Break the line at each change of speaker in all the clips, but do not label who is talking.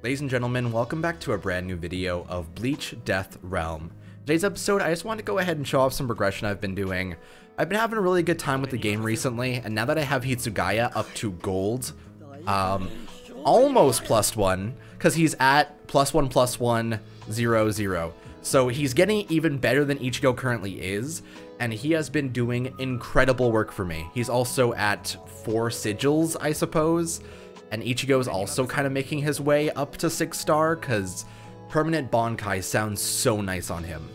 Ladies and gentlemen, welcome back to a brand new video of Bleach Death Realm. Today's episode, I just want to go ahead and show off some progression I've been doing. I've been having a really good time with the game recently, and now that I have Hitsugaya up to gold, almost +1, because he's at +1, 0, 0. So he's getting even better than Ichigo currently is, and he has been doing incredible work for me. He's also at 4 sigils, I suppose. And Ichigo is also kind of making his way up to 6-star, because permanent Bankai sounds so nice on him.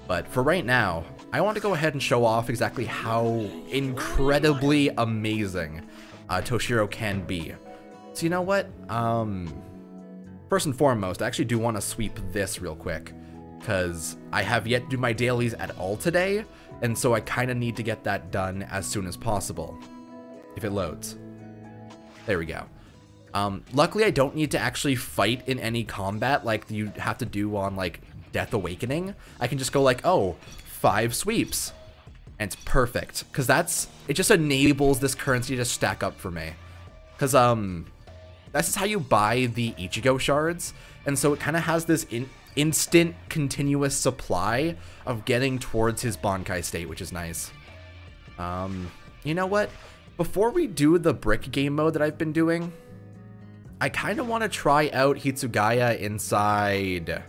But for right now, I want to go ahead and show off exactly how incredibly amazing Toshiro can be. So you know what? First and foremost, I actually do want to sweep this real quick, because I have yet to do my dailies at all today, and so I kind of need to get that done as soon as possible. If it loads. There we go. Luckily, I don't need to actually fight in any combat like you have to do on, like, Death Awakening. I can just go like, oh, 5 sweeps. And it's perfect. Because it just enables this currency to stack up for me. Because, this is how you buy the Ichigo shards. And so it kind of has this instant, continuous supply of getting towards his Bankai state, which is nice. You know what? Before we do the brick game mode that I've been doing, I kind of want to try out Hitsugaya inside,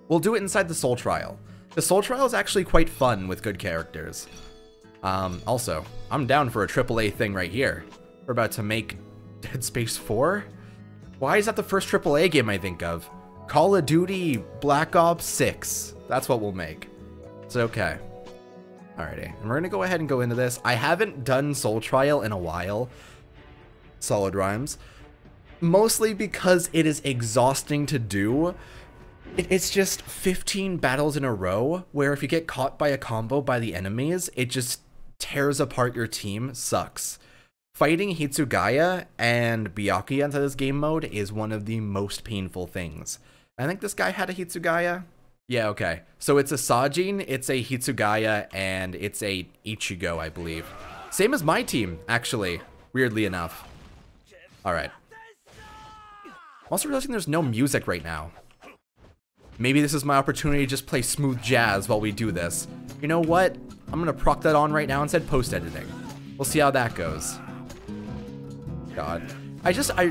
we'll do it inside the Soul Trial. The Soul Trial is actually quite fun with good characters. Also, I'm down for a AAA thing right here. We're about to make Dead Space 4? Why is that the first AAA game I think of? Call of Duty Black Ops 6. That's what we'll make. It's okay. Alrighty, and we're gonna go ahead and go into this. I haven't done Soul Trial in a while. Solid rhymes. Mostly because it is exhausting to do. It's just 15 battles in a row, where if you get caught by a combo by the enemies, it just tears apart your team. Sucks. Fighting Hitsugaya and Byakuya into this game mode is one of the most painful things. I think this guy had a Hitsugaya. Yeah, okay. So it's a Sajin, it's a Hitsugaya, and it's a Ichigo, I believe. Same as my team, actually, weirdly enough. Alright. I'm also realizing there's no music right now. Maybe this is my opportunity to just play smooth jazz while we do this. You know what? I'm gonna proc that on right now instead post-editing. We'll see how that goes. God.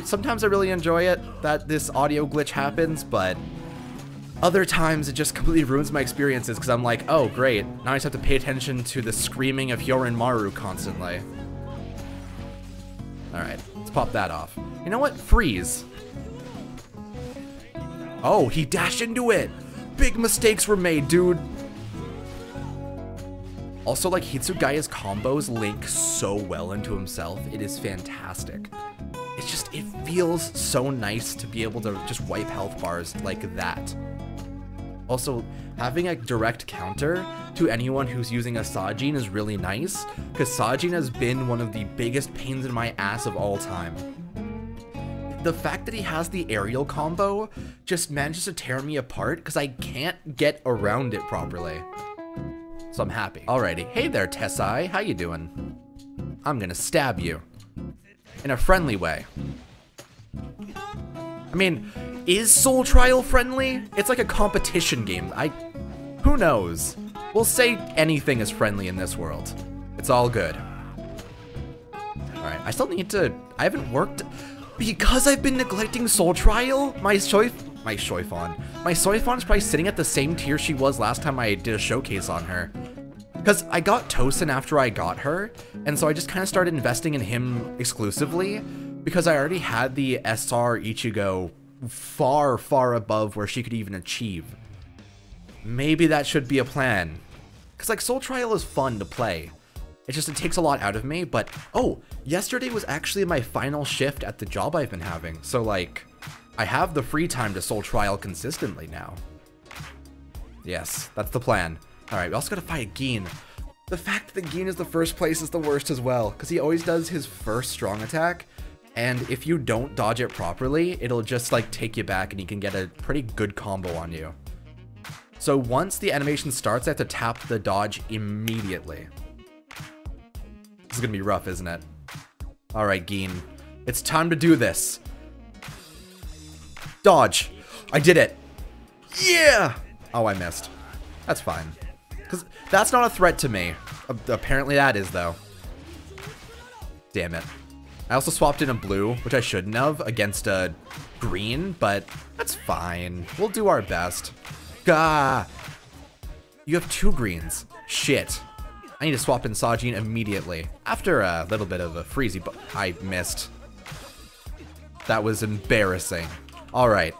Sometimes I really enjoy it that this audio glitch happens, but other times it just completely ruins my experiences because I'm like, oh great, now I just have to pay attention to the screaming of Hyorin Maru constantly. Alright, let's pop that off. You know what? Freeze. Oh, he dashed into it! Big mistakes were made, dude! Also, like, Hitsugaya's combos link so well into himself. It is fantastic. It's just, it feels so nice to be able to just wipe health bars like that. Also, having a direct counter to anyone who's using a Sajin is really nice, because Sajin has been one of the biggest pains in my ass of all time. The fact that he has the aerial combo just manages to tear me apart, because I can't get around it properly. So I'm happy. Alrighty, hey there Tessai, how you doing? I'm gonna stab you. In a friendly way. I mean, is Soul Trial friendly? It's like a competition game. Who knows? We'll say anything is friendly in this world. It's all good. Alright, I still need to... I haven't worked... Because I've been neglecting Soul Trial, my Soifon is probably sitting at the same tier she was last time I did a showcase on her. Because I got Tosin after I got her, and so I just kind of started investing in him exclusively, because I already had the SR Ichigo far, far above where she could even achieve. Maybe that should be a plan. Because, like, Soul Trial is fun to play. It takes a lot out of me, but, oh, yesterday was actually my final shift at the job I've been having. So, like, I have the free time to Soul Trial consistently now. Yes, that's the plan. Alright, we also gotta fight Gin. The fact that Gin is the first place is the worst as well, because he always does his first strong attack, and if you don't dodge it properly, it'll just, like, take you back and you can get a pretty good combo on you. So once the animation starts, I have to tap the dodge immediately. This is gonna be rough, isn't it? Alright, Gin. It's time to do this. Dodge. I did it. Yeah. Oh, I missed. That's fine. Because that's not a threat to me. Apparently that is, though. Damn it. I also swapped in a blue, which I shouldn't have, against a green, but that's fine. We'll do our best. Gah! You have 2 greens. Shit. I need to swap in Sajin immediately. After a little bit of a freezy, but I missed. That was embarrassing. Alright.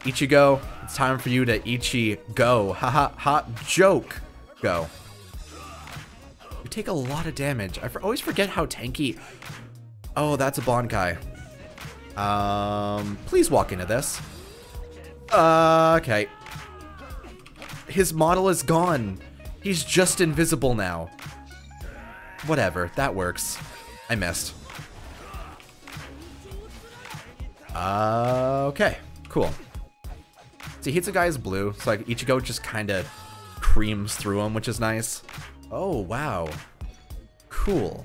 Ichigo, it's time for you to Ichi go. Haha, hot joke. Go. You take a lot of damage. I always forget how tanky. Oh, that's a Bankai. Please walk into this. Okay. His model is gone. He's just invisible now. Whatever, that works. I missed. Okay, cool. See, Hitsugai is blue, so like Ichigo just kind of creams through him, which is nice. Oh, wow. Cool.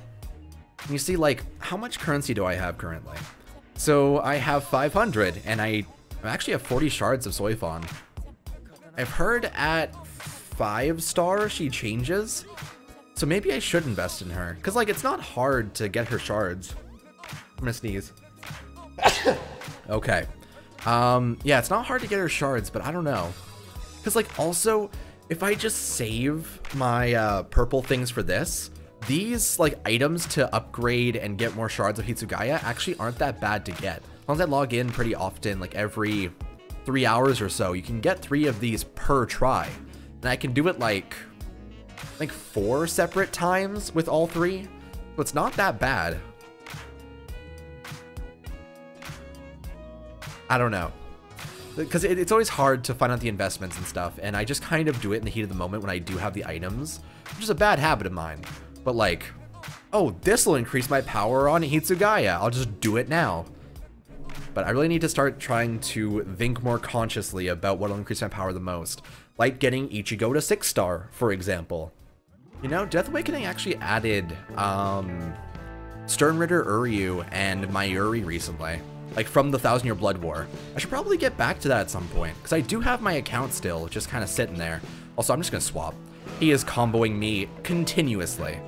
And you see, like, how much currency do I have currently? So I have 500, and I actually have 40 shards of Soifon. I've heard at 5-star she changes, so maybe I should invest in her. Because, like, it's not hard to get her shards. I'm gonna sneeze. Okay. Yeah, it's not hard to get her shards, but I don't know. Because, like, also, if I just save my purple things for this, these, like, items to upgrade and get more shards of Hitsugaya actually aren't that bad to get. As long as I log in pretty often, like every 3 hours or so, you can get 3 of these per try. And I can do it, like 4 separate times with all 3. So it's not that bad. I don't know. Because it's always hard to find out the investments and stuff, and I just kind of do it in the heat of the moment when I do have the items, which is a bad habit of mine. But like, oh, this will increase my power on Hitsugaya. I'll just do it now. But I really need to start trying to think more consciously about what will increase my power the most. Like getting Ichigo to 6-star, for example. You know, Death Awakening actually added Sternritter Uryu and Mayuri recently. Like from the 1000-Year Blood War. I should probably get back to that at some point, because I do have my account still, just kind of sitting there. Also, I'm just going to swap. He is comboing me continuously.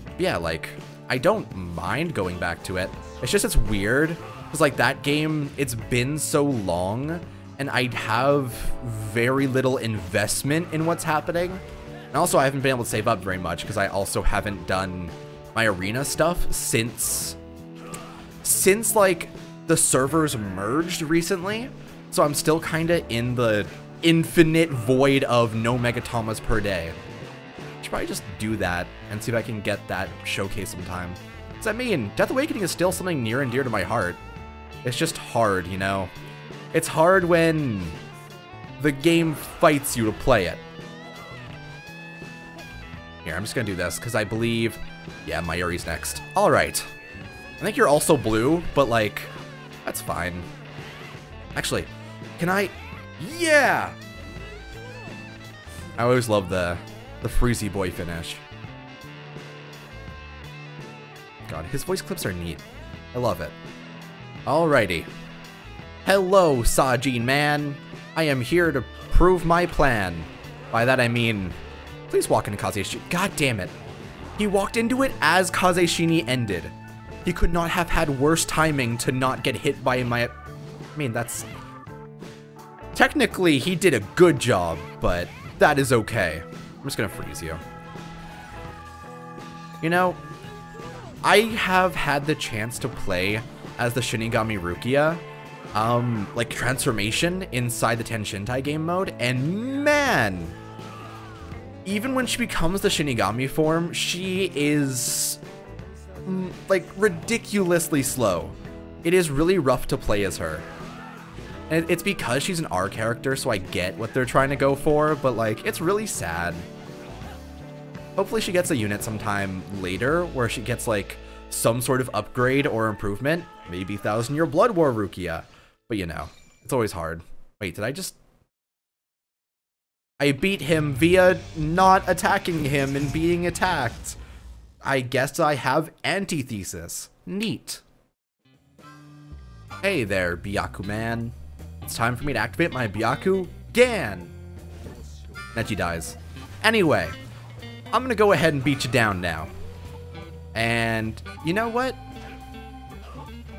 But yeah, like, I don't mind going back to it. It's just, it's weird, because like that game, it's been so long, and I have very little investment in what's happening. And also, I haven't been able to save up very much, because I also haven't done my arena stuff since like the servers merged recently, so I'm still kind of in the infinite void of no Megatomas per day. I should probably just do that and see if I can get that showcase sometime. Because I mean, Death Awakening is still something near and dear to my heart. It's just hard, you know? It's hard when the game fights you to play it. Here, I'm just gonna do this because I believe, yeah, Mayuri's next. All right. I think you're also blue, but like, that's fine. Actually, can I? Yeah! I always love the Freezy Boy finish. God, his voice clips are neat. I love it. Alrighty. Hello, Sajin man. I am here to prove my plan. By that I mean, please walk into Kazeshini. God damn it. He walked into it as Kazeshini ended. He could not have had worse timing to not get hit by my... I mean, that's... Technically, he did a good job, but that is okay. I'm just gonna freeze you. You know, I have had the chance to play as the Shinigami Rukia, like, transformation inside the Tenshintai game mode, and man! Even when she becomes the Shinigami form, she is... like, ridiculously slow. It is really rough to play as her. And it's because she's an R character, so I get what they're trying to go for, but like, it's really sad. Hopefully she gets a unit sometime later, where she gets like, some sort of upgrade or improvement. Maybe 1000-Year Blood War Rukia. But you know, it's always hard. Wait, did I just... I beat him via not attacking him and being attacked. I guess I have antithesis. Neat. Hey there, Byaku man. It's time for me to activate my Byaku Gan. Neji dies. Anyway, I'm gonna go ahead and beat you down now. And you know what?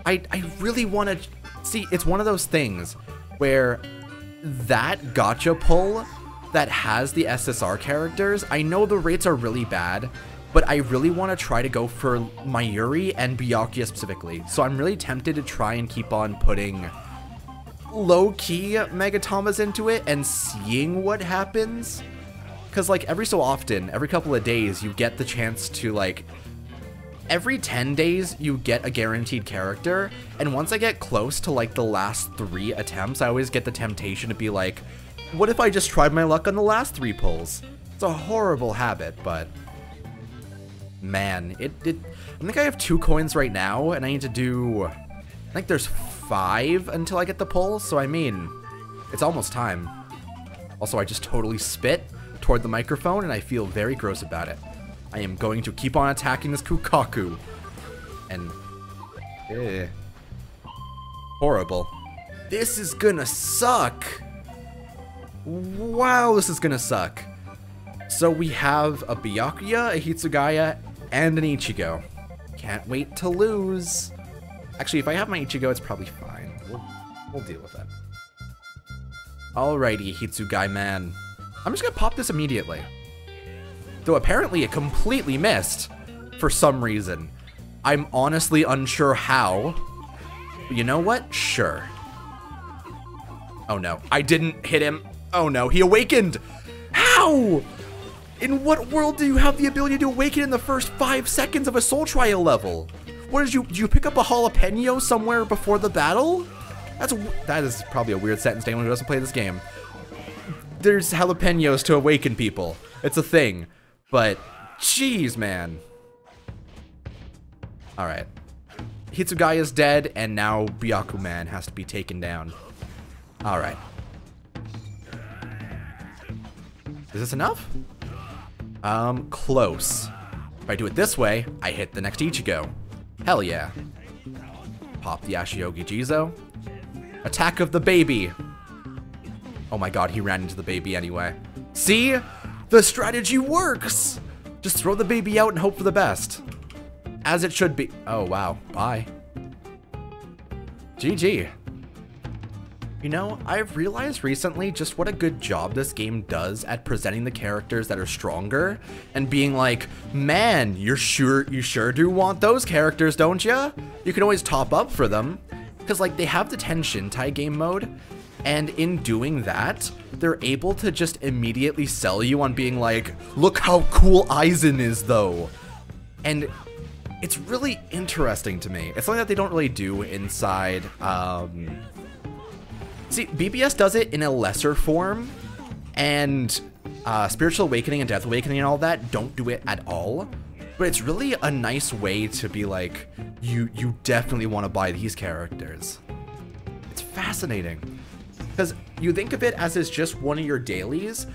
I really want to see. It's one of those things where that gacha pull that has the SSR characters, I know the rates are really bad, but I really want to try to go for Mayuri and Byakuya specifically. So I'm really tempted to try and keep on putting low-key Megatomas into it and seeing what happens. Because, like, every so often, every couple of days, you get the chance to, like, every 10 days, you get a guaranteed character. And once I get close to, like, the last 3 attempts, I always get the temptation to be like, what if I just tried my luck on the last 3 pulls? It's a horrible habit, but man, I think I have 2 coins right now, and I need to do, I think there's 5 until I get the pull, so I mean, it's almost time. Also, I just totally spit toward the microphone, and I feel very gross about it. I am going to keep on attacking this Kukaku, and, horrible. This is gonna suck. Wow, this is gonna suck. So we have a Byakuya, a Hitsugaya, and an Ichigo. Can't wait to lose. Actually, if I have my Ichigo, it's probably fine. We'll deal with that. Alrighty, Hitsugaya man. I'm just gonna pop this immediately. Though apparently it completely missed for some reason. I'm honestly unsure how. But you know what? Sure. Oh no, I didn't hit him. Oh no, he awakened! How? In what world do you have the ability to awaken in the first 5 seconds of a Soul Trial level? What did you pick up a jalapeno somewhere before the battle? That is probably a weird sentence to anyone who doesn't play this game. There's jalapenos to awaken people. It's a thing. But, jeez, man. Alright. Hitsugaya is dead, and now Byaku man has to be taken down. Alright. Is this enough? Close. If I do it this way, I hit the next Ichigo. Hell yeah. Pop the Ashiogi Jizo. Attack of the baby. Oh my god, he ran into the baby anyway. See? The strategy works! Just throw the baby out and hope for the best. As it should be. Oh wow, bye. GG. You know, I've realized recently just what a good job this game does at presenting the characters that are stronger and being like, man, you sure do want those characters, don't ya? You can always top up for them. Because, like, they have the Tenshintai game mode, and in doing that, they're able to just immediately sell you on being like, look how cool Aizen is, though. And it's really interesting to me. It's something that they don't really do inside, See, BBS does it in a lesser form, and Spiritual Awakening and Death Awakening and all that don't do it at all. But it's really a nice way to be like, you definitely want to buy these characters. It's fascinating. Because you think of it as it's just one of your dailies,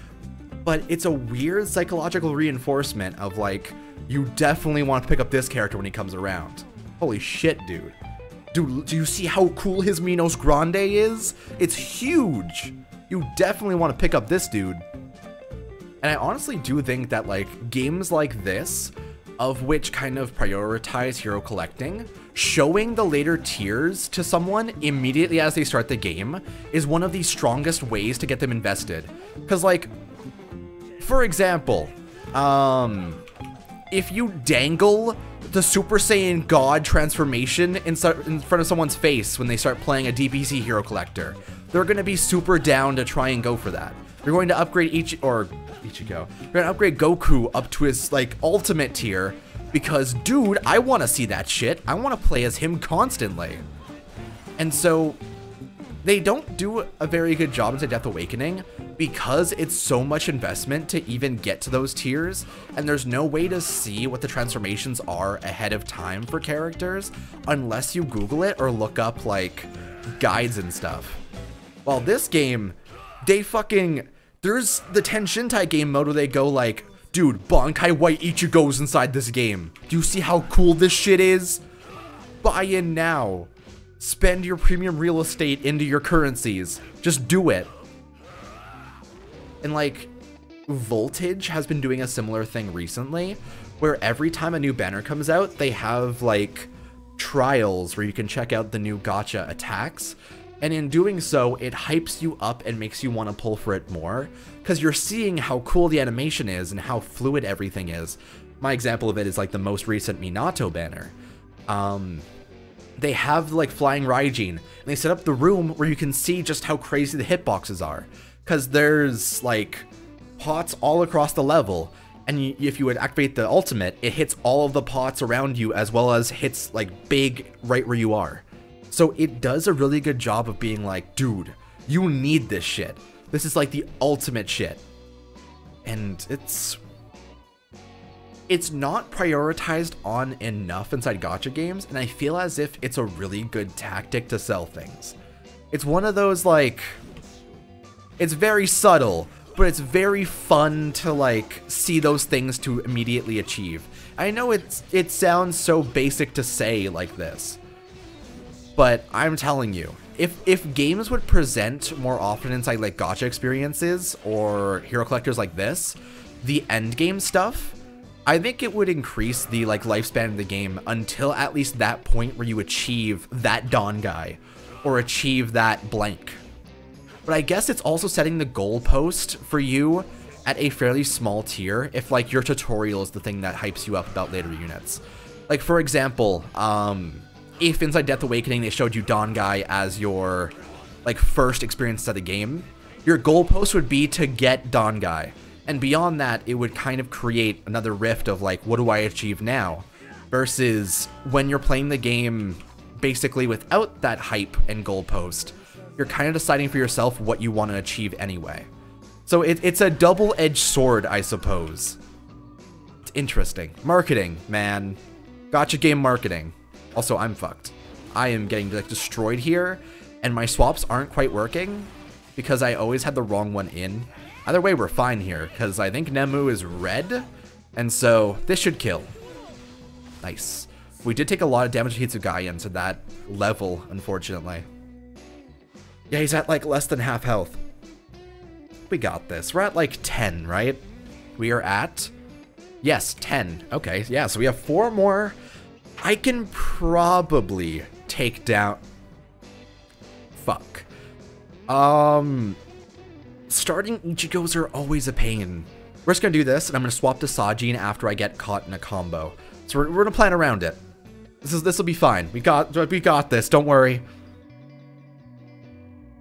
but it's a weird psychological reinforcement of like, you definitely want to pick up this character when he comes around. Holy shit, dude. Dude, do you see how cool his Minos Grande is? It's huge. You definitely want to pick up this dude. And I honestly do think that like games like this, of which kind of prioritize hero collecting, showing the later tiers to someone immediately as they start the game is one of the strongest ways to get them invested. Because like, for example, if you dangle the Super Saiyan God transformation in front of someone's face when they start playing a DPC hero collector, they're going to be super down to try and go for that. You're going to upgrade Ichigo. You're going to upgrade Goku up to his like ultimate tier because, dude, I want to see that shit. I want to play as him constantly. And so they don't do a very good job into Death Awakening because it's so much investment to even get to those tiers, and there's no way to see what the transformations are ahead of time for characters unless you Google it or look up like guides and stuff. While this game, there's the Tenshintai game mode where they go like, dude, Bankai White Ichigo's inside this game. Do you see how cool this shit is? Buy in now. Spend your premium real estate into your currencies. Just do it. And like, Voltage has been doing a similar thing recently, where every time a new banner comes out, they have like trials where you can check out the new gacha attacks. And in doing so, it hypes you up and makes you want to pull for it more, because you're seeing how cool the animation is and how fluid everything is. My example of it is like the most recent Minato banner. They have like flying Raijin, and they set up the room where you can see just how crazy the hitboxes are, because there's like pots all across the level, and if you would activate the ultimate, it hits all of the pots around you as well as hits like big right where you are. So it does a really good job of being like, dude, you need this shit. This is like the ultimate shit. And it's not prioritized on enough inside gacha games, and I feel as if it's a really good tactic to sell things. It's one of those like, it's very subtle, but it's very fun to like see those things to immediately achieve. I know it sounds so basic to say like this, but I'm telling you, if games would present more often inside like gacha experiences or hero collectors like this, the end game stuff, I think it would increase the like lifespan of the game until at least that point where you achieve that Dawn guy or achieve that blank. But I guess it's also setting the goalpost for you at a fairly small tier if like your tutorial is the thing that hypes you up about later units. Like for example, if inside Death Awakening they showed you Dawn guy as your like first experience of the game, your goalpost would be to get Dawn guy. And beyond that, it would kind of create another rift of like, what do I achieve now? Versus when you're playing the game basically without that hype and goalpost, you're kind of deciding for yourself what you want to achieve anyway. So it's a double-edged sword, I suppose. It's interesting. Marketing, man. Gacha game marketing. Also, I'm fucked. I am getting like destroyed here, and my swaps aren't quite working because I always had the wrong one in. Either way, we're fine here, because I think Nemu is red, and so this should kill. Nice. We did take a lot of damage to Hitsugaya to that level, unfortunately. Yeah, he's at like less than half health. We got this. We're at like 10, right? We are at... Yes, 10. Okay, yeah, so we have 4 more. I can probably take down... Fuck. Starting Ichigos are always a pain. We're just gonna do this, and I'm gonna swap to Sajin after I get caught in a combo. So we're gonna plan around it. This will be fine. We got this. Don't worry.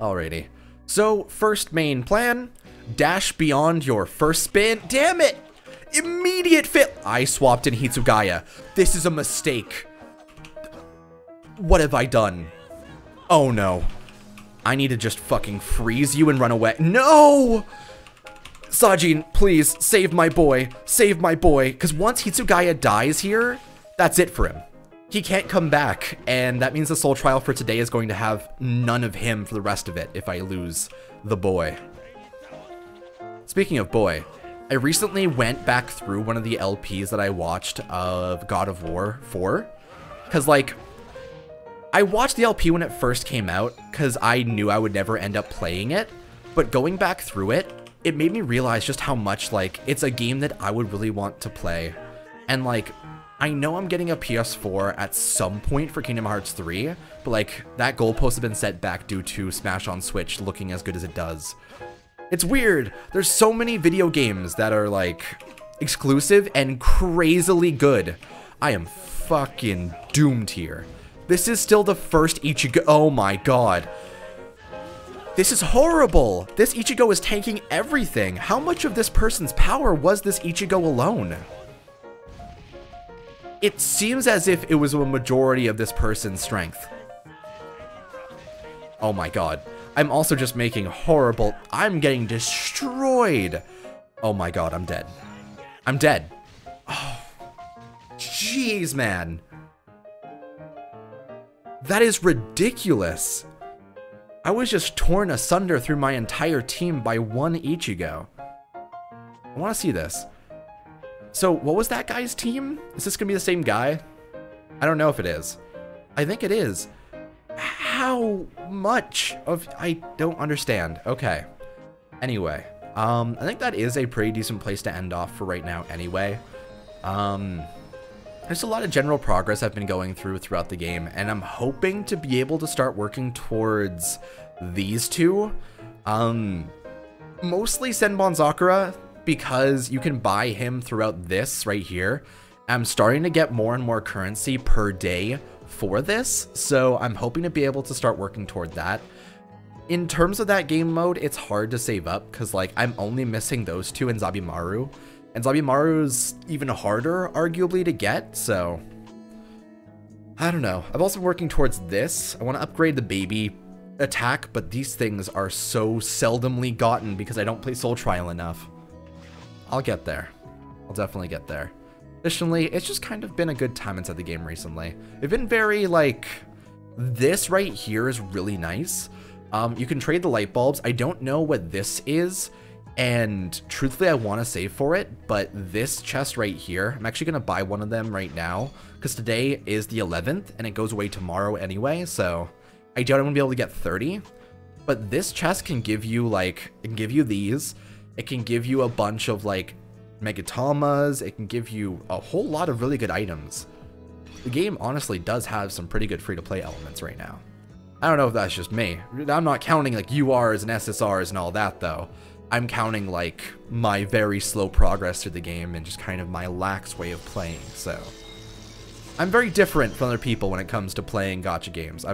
Alrighty. So first main plan: dash beyond your first spin. Damn it! Immediate fail. I swapped in Hitsugaya. This is a mistake. What have I done? Oh no. I need to just fucking freeze you and run away. No! Sajin, please, save my boy. Save my boy. Because once Hitsugaya dies here, that's it for him. He can't come back, and that means the soul trial for today is going to have none of him for the rest of it if I lose the boy. Speaking of boy, I recently went back through one of the LPs that I watched of God of War 4. Because, like, I watched the LP when it first came out because I knew I would never end up playing it, but going back through it, it made me realize just how much, like, it's a game that I would really want to play. And, like, I know I'm getting a PS4 at some point for Kingdom Hearts 3, but, like, that goalpost has been set back due to Smash on Switch looking as good as it does. It's weird. There's so many video games that are, like, exclusive and crazily good. I am fucking doomed here. This is still the first Ichigo. Oh my god. This is horrible. This Ichigo is tanking everything. How much of this person's power was this Ichigo alone? It seems as if it was a majority of this person's strength. Oh my god. I'm also just making horrible... I'm getting destroyed. Oh my god, I'm dead. I'm dead. Oh, jeez, man. That is ridiculous. I was just torn asunder through my entire team by one Ichigo. I want to see this. So, what was that guy's team? Is this going to be the same guy? I don't know if it is. I think it is. How much of... I don't understand. Okay. Anyway, I think that is a pretty decent place to end off for right now anyway. There's a lot of general progress I've been going through throughout the game, and I'm hoping to be able to start working towards these two. Mostly Senbon Sakura, because you can buy him throughout this right here. I'm starting to get more and more currency per day for this, so I'm hoping to be able to start working toward that. In terms of that game mode, it's hard to save up, because like I'm only missing those two in Zabimaru. And Zabimaru's even harder, arguably, to get, so... I don't know. I've also been working towards this. I want to upgrade the baby attack, but these things are so seldomly gotten because I don't play Soul Trial enough. I'll get there. I'll definitely get there. Additionally, it's just kind of been a good time inside the game recently. It's been very, like... This right here is really nice. You can trade the light bulbs. I don't know what this is. And truthfully, I want to save for it, but this chest right here, I'm actually going to buy one of them right now, because today is the 11th, and it goes away tomorrow anyway, so I doubt I'm going to be able to get 30, but this chest can give you, like, it can give you these, it can give you a bunch of, like, Megatamas, it can give you a whole lot of really good items. The game honestly does have some pretty good free-to-play elements right now. I don't know if that's just me. I'm not counting, like, URs and SSRs and all that, though. I'm counting, like, my very slow progress through the game and just kind of my lax way of playing, so... I'm very different from other people when it comes to playing gacha games.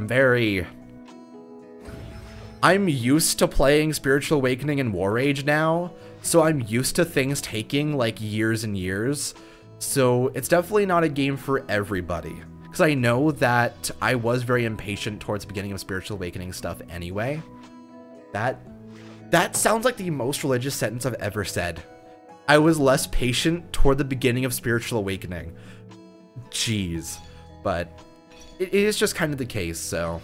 I'm used to playing Spiritual Awakening and War Age now, so I'm used to things taking, like, years and years. So it's definitely not a game for everybody. Because I know that I was very impatient towards the beginning of Spiritual Awakening stuff anyway. That sounds like the most religious sentence I've ever said. I was less patient toward the beginning of Spiritual Awakening. Jeez. But it is just kind of the case, so...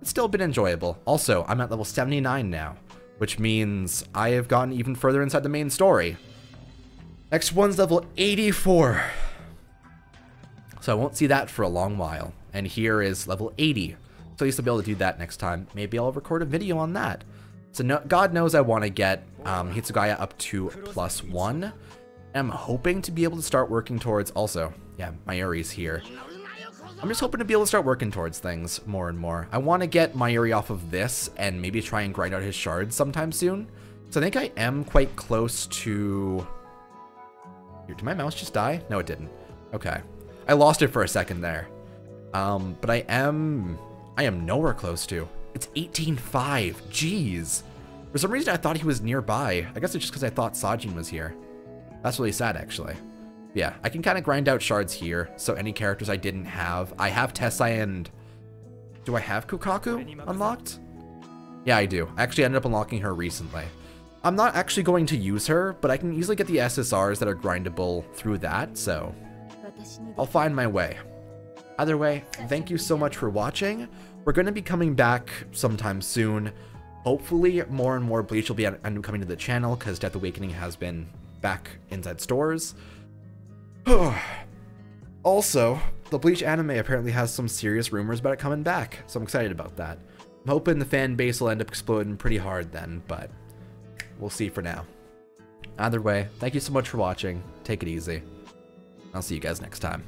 It's still been enjoyable. Also, I'm at level 79 now, which means I have gotten even further inside the main story. Next one's level 84. So I won't see that for a long while. And here is level 80. So at least I'll be able to do that next time. Maybe I'll record a video on that. So no, God knows I want to get Hitsugaya up to +1. I'm hoping to be able to start working towards... Also, yeah, Mayuri's here. I'm just hoping to be able to start working towards things more and more. I want to get Mayuri off of this and maybe try and grind out his shards sometime soon. So I think I am quite close to... Here, did my mouse just die? No, it didn't. Okay. I lost it for a second there. But I am nowhere close to. It's 18.5. Jeez. For some reason, I thought he was nearby. I guess it's just because I thought Sajin was here. That's really sad, actually. Yeah, I can kind of grind out shards here. So any characters I didn't have. I have Tessai and... Do I have Kukaku unlocked? Yeah, I do. I actually ended up unlocking her recently. I'm not actually going to use her, but I can easily get the SSRs that are grindable through that, so... I'll find my way. Either way, thank you so much for watching. We're going to be coming back sometime soon. Hopefully, more and more Bleach will be coming to the channel, because Death Awakening has been back inside stores. Also, the Bleach anime apparently has some serious rumors about it coming back, so I'm excited about that. I'm hoping the fan base will end up exploding pretty hard then, but we'll see for now. Either way, thank you so much for watching. Take it easy. I'll see you guys next time.